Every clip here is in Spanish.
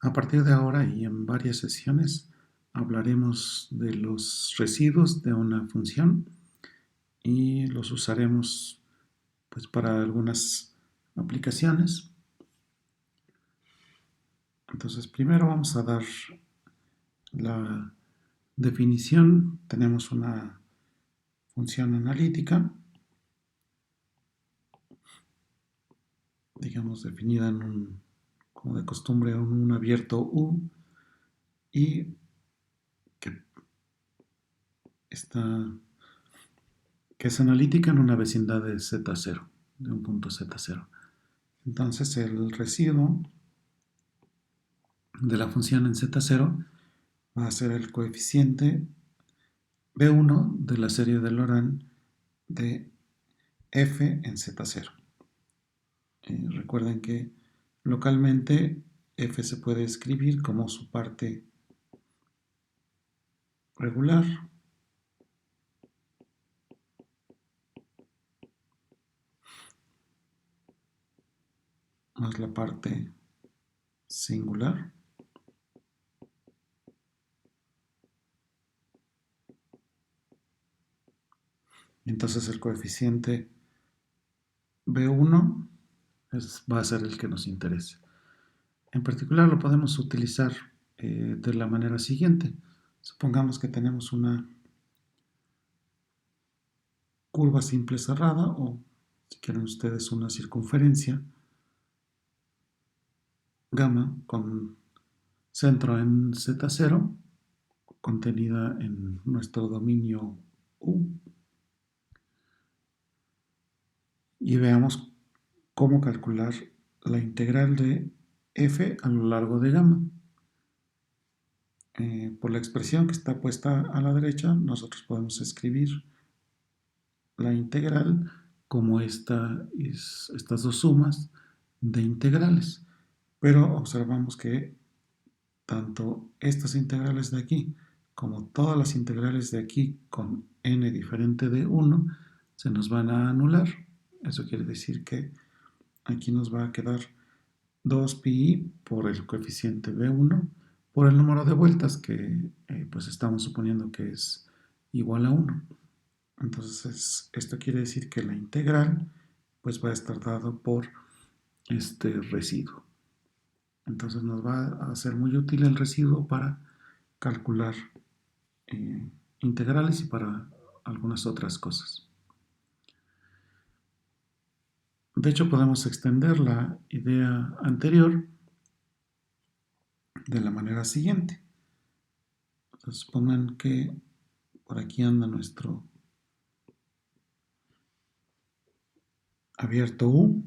A partir de ahora y en varias sesiones hablaremos de los residuos de una función y los usaremos pues para algunas aplicaciones. Entonces primero vamos a dar la definición. Tenemos una función analítica, digamos definida como de costumbre, en un abierto U, y que está que es analítica en una vecindad de Z0, de un punto Z0. Entonces el residuo de la función en Z0 va a ser el coeficiente B1 de la serie de Laurent de f en Z0. Recuerden que localmente f se puede escribir como su parte regular más la parte singular. Entonces el coeficiente B1 va a ser el que nos interese. En particular lo podemos utilizar de la manera siguiente. Supongamos que tenemos una curva simple cerrada, o si quieren ustedes una circunferencia gamma con centro en Z0, contenida en nuestro dominio U, y veamos cómo calcular la integral de f a lo largo de gamma. Por la expresión que está puesta a la derecha, nosotros podemos escribir la integral como estas dos sumas de integrales. Pero observamos que tanto estas integrales de aquí como todas las integrales de aquí con n diferente de 1 se nos van a anular. Eso quiere decir que aquí nos va a quedar 2pi por el coeficiente b1 por el número de vueltas que pues estamos suponiendo que es igual a 1. Entonces esto quiere decir que la integral pues va a estar dado por este residuo. Entonces nos va a ser muy útil el residuo para calcular integrales y para algunas otras cosas. De hecho, podemos extender la idea anterior de la manera siguiente. Entonces, supongan que por aquí anda nuestro abierto U,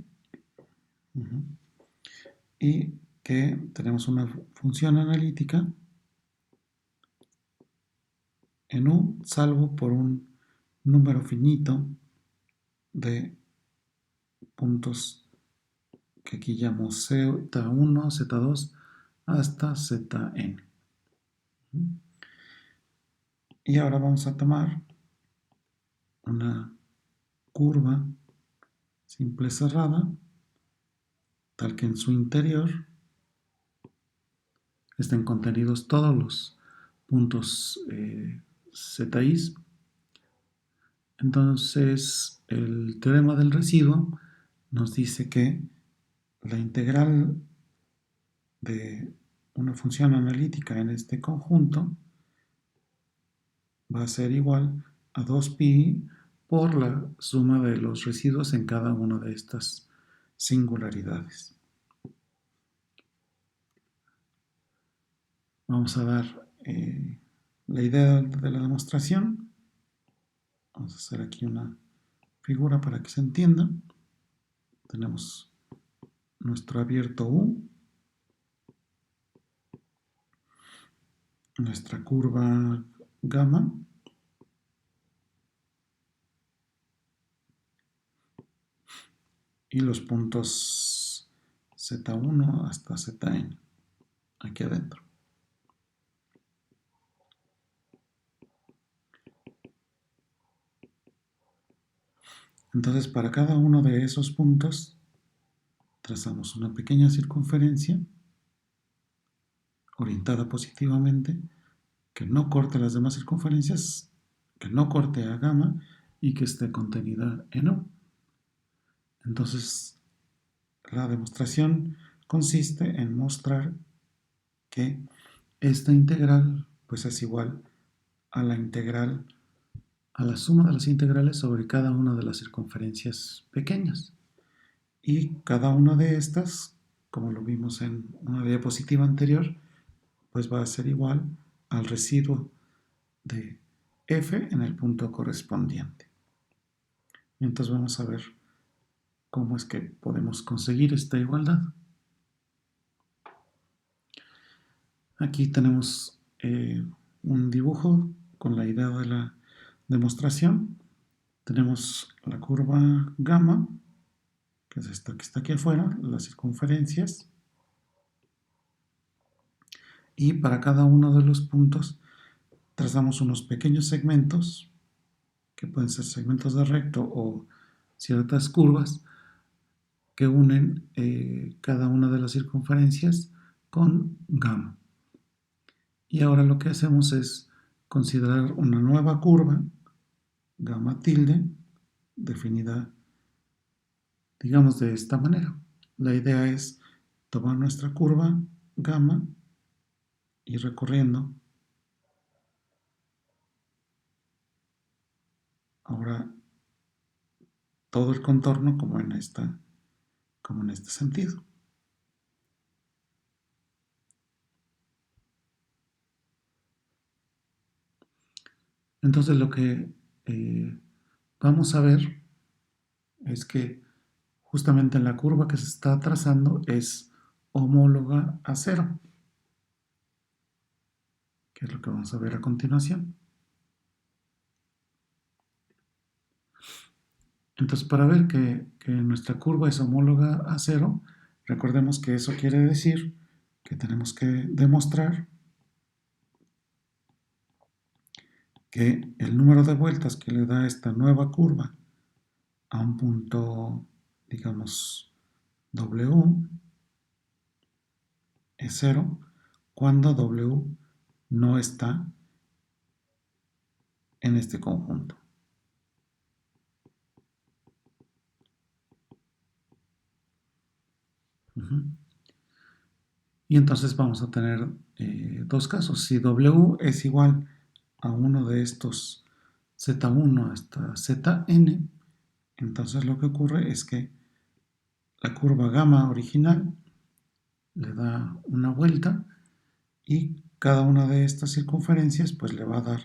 y que tenemos una función analítica en U, salvo por un número finito de puntos que aquí llamo Z1, Z2 hasta Zn. Y ahora vamos a tomar una curva simple cerrada, tal que en su interior estén contenidos todos los puntos ZI. Entonces, el teorema del residuo nos dice que la integral de una función analítica en este conjunto va a ser igual a 2pi por la suma de los residuos en cada una de estas singularidades. Vamos a dar la idea de la demostración. Vamos a hacer aquí una figura para que se entienda. Tenemos nuestro abierto U, nuestra curva gamma, y los puntos Z1 hasta Zn aquí adentro. Entonces, para cada uno de esos puntos trazamos una pequeña circunferencia orientada positivamente, que no corte las demás circunferencias, que no corte a gamma y que esté contenida en U. Entonces, la demostración consiste en mostrar que esta integral pues es igual a la integral, a la suma de las integrales sobre cada una de las circunferencias pequeñas. Y cada una de estas, como lo vimos en una diapositiva anterior, pues va a ser igual al residuo de f en el punto correspondiente. Y entonces vamos a ver cómo es que podemos conseguir esta igualdad. Aquí tenemos un dibujo con la idea de la demostración. Tenemos la curva gamma, que es esta que está aquí afuera, las circunferencias. Y para cada uno de los puntos trazamos unos pequeños segmentos, que pueden ser segmentos de recto o ciertas curvas, que unen cada una de las circunferencias con gamma. Y ahora lo que hacemos es considerar una nueva curva, gamma tilde, definida, digamos, de esta manera. La idea es tomar nuestra curva gamma y recorriendo ahora todo el contorno como en este sentido. Entonces lo que vamos a ver es que justamente la curva que se está trazando es homóloga a cero, que es lo que vamos a ver a continuación. Entonces, para ver que nuestra curva es homóloga a cero, recordemos que eso quiere decir que tenemos que demostrar que el número de vueltas que le da esta nueva curva a un punto, digamos, W es cero, cuando W no está en este conjunto. Y entonces vamos a tener dos casos. Si W es igual a uno de estos Z1 hasta Zn, entonces lo que ocurre es que la curva gamma original le da una vuelta y cada una de estas circunferencias pues le va a dar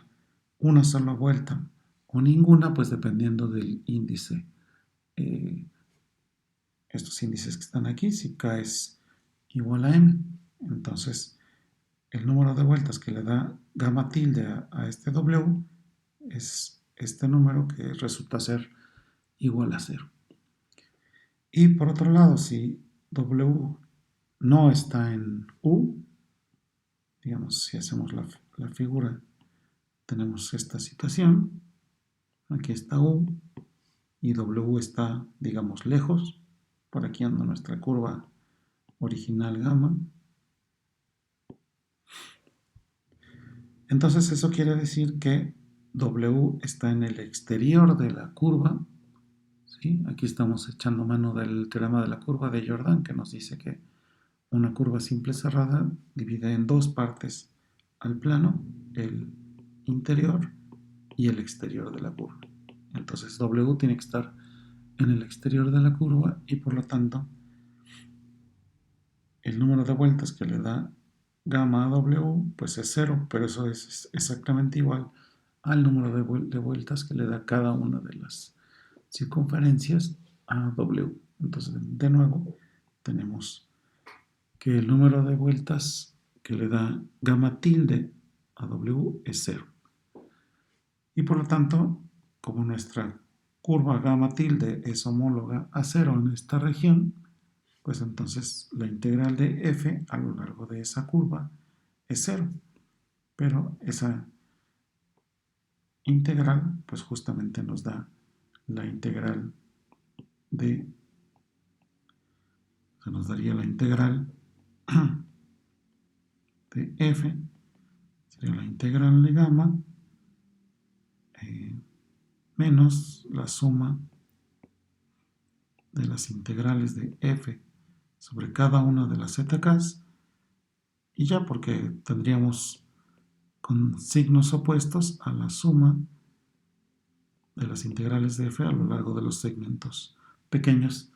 una sola vuelta o ninguna, pues dependiendo del índice. Estos índices que están aquí, si k es igual a m, entonces el número de vueltas que le da gamma tilde a este W es este número que resulta ser igual a 0. Y por otro lado, si W no está en U, digamos, si hacemos la figura, tenemos esta situación, aquí está U y W está, digamos, lejos, por aquí anda nuestra curva original gamma. Entonces eso quiere decir que W está en el exterior de la curva. ¿Sí? Aquí estamos echando mano del teorema de la curva de Jordan, que nos dice que una curva simple cerrada divide en dos partes al plano, el interior y el exterior de la curva. Entonces W tiene que estar en el exterior de la curva y por lo tanto el número de vueltas que le da gamma a W pues es 0, pero eso es exactamente igual al número de vueltas que le da cada una de las circunferencias a W. Entonces, de nuevo, tenemos que el número de vueltas que le da gamma tilde a W es 0. Y por lo tanto, como nuestra curva gamma tilde es homóloga a 0 en esta región, pues entonces la integral de f a lo largo de esa curva es 0. Pero esa integral, pues justamente nos da la integral nos daría la integral de f sería la integral de gamma menos la suma de las integrales de f sobre cada una de las zk's, y ya porque tendríamos con signos opuestos a la suma de las integrales de f a lo largo de los segmentos pequeños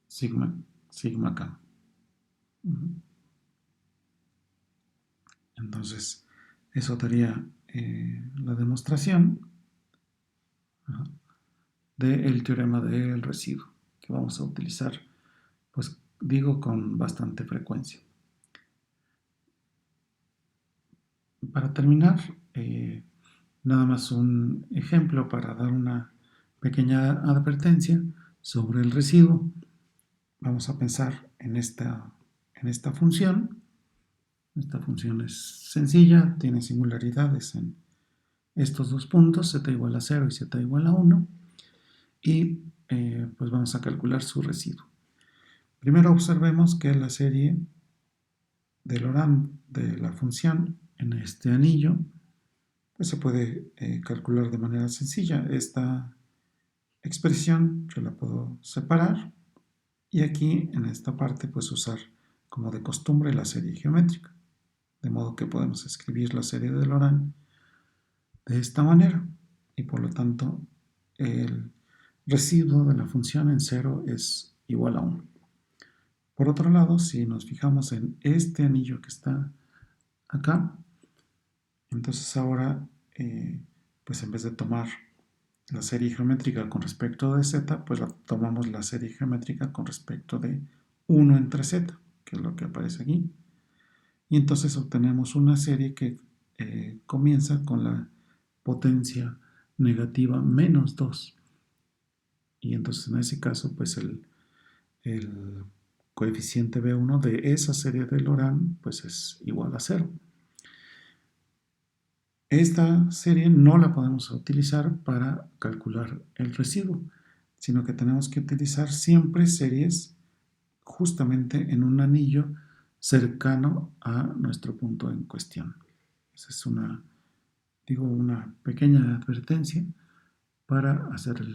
sigma k. Entonces, eso daría la demostración del teorema del residuo, que vamos a utilizar, pues digo, con bastante frecuencia. Para terminar, nada más un ejemplo para dar una pequeña advertencia sobre el residuo. Vamos a pensar en esta función. Esta función es sencilla, tiene singularidades en estos dos puntos, z igual a 0 y z igual a 1, y pues vamos a calcular su residuo. Primero observemos que la serie de Laurent de la función en este anillo pues se puede calcular de manera sencilla. Esta expresión yo la puedo separar y aquí en esta parte pues usar como de costumbre la serie geométrica, de modo que podemos escribir la serie de Laurent de esta manera, y por lo tanto el residuo de la función en 0 es igual a 1. Por otro lado, si nos fijamos en este anillo que está acá, entonces ahora pues en vez de tomar la serie geométrica con respecto de z, pues tomamos la serie geométrica con respecto de 1 entre z, que es lo que aparece aquí. Y entonces obtenemos una serie que comienza con la potencia negativa menos 2. Y entonces en ese caso, pues el coeficiente B1 de esa serie de Laurent pues es igual a 0. Esta serie no la podemos utilizar para calcular el residuo, sino que tenemos que utilizar siempre series justamente en un anillo cercano a nuestro punto en cuestión. Esa es una pequeña advertencia para hacer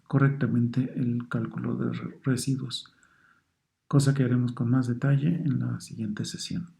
correctamente el cálculo de residuos, cosa que haremos con más detalle en la siguiente sesión.